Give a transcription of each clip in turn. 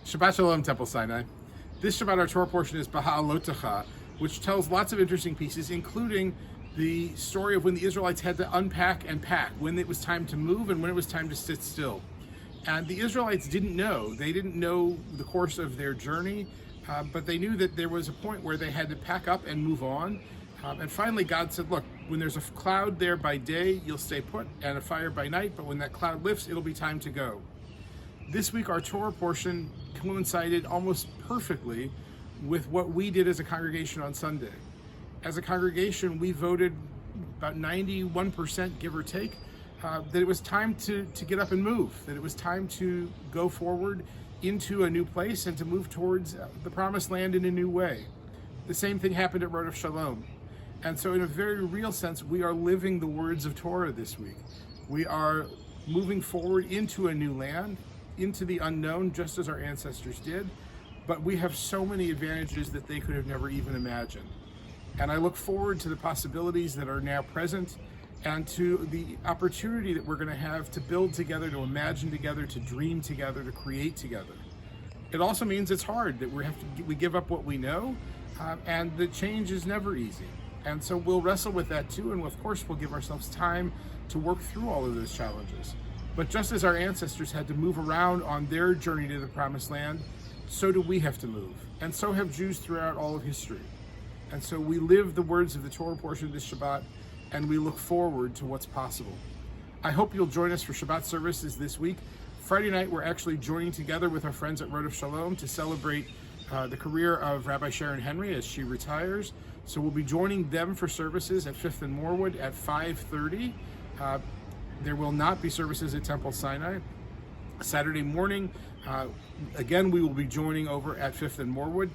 Shabbat Shalom, Temple Sinai. This Shabbat, our Torah portion is Baha'alotecha, which tells lots of interesting pieces, including the story of when the Israelites had to unpack and pack, when it was time to move and when it was time to sit still. And the Israelites didn't know. They didn't know the course of their journey, but they knew that there was a point where they had to pack up and move on. And finally, God said, look, when there's a cloud there by day, you'll stay put, and a fire by night, but when that cloud lifts, it'll be time to go. This week, our Torah portion coincided almost perfectly with what we did as a congregation on Sunday. As a congregation, we voted about 91%, give or take, that it was time to get up and move, that it was time to go forward into a new place and to move towards the promised land in a new way. The same thing happened at Road of Shalom. And so in a very real sense, we are living the words of Torah this week. We are moving forward into a new land, into the unknown, just as our ancestors did, but we have so many advantages that they could have never even imagined. And I look forward to the possibilities that are now present and to the opportunity that we're going to have to build together, to imagine together, to dream together, to create together. It also means it's hard, that we give up what we know, and the change is never easy. And so we'll wrestle with that too, and of course we'll give ourselves time to work through all of those challenges. But just as our ancestors had to move around on their journey to the promised land, so do we have to move. And so have Jews throughout all of history. And so we live the words of the Torah portion of this Shabbat, and we look forward to what's possible. I hope you'll join us for Shabbat services this week. Friday night, we're actually joining together with our friends at Road of Shalom to celebrate the career of Rabbi Sharon Henry as she retires. So we'll be joining them for services at 5th and Morewood at 5:30. There will not be services at Temple Sinai. Saturday morning, again, we will be joining over at 5th and Morewood.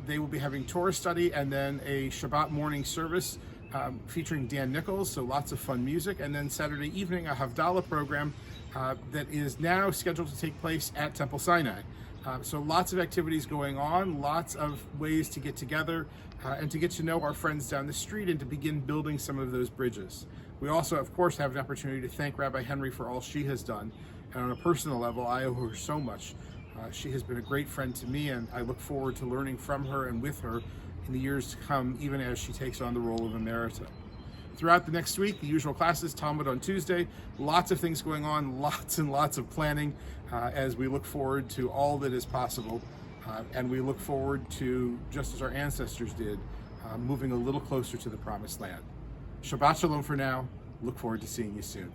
They will be having Torah study and then a Shabbat morning service featuring Dan Nichols, so lots of fun music. And then Saturday evening, a Havdalah program that is now scheduled to take place at Temple Sinai. So lots of activities going on, lots of ways to get together and to get to know our friends down the street and to begin building some of those bridges. We also, of course, have an opportunity to thank Rabbi Henry for all she has done. And on a personal level, I owe her so much. She has been a great friend to me, and I look forward to learning from her and with her in the years to come, even as she takes on the role of emerita. Throughout the next week, the usual classes, Talmud on Tuesday, lots of things going on, lots and lots of planning as we look forward to all that is possible. And we look forward to, just as our ancestors did, moving a little closer to the promised land. Shabbat Shalom for now. Look forward to seeing you soon.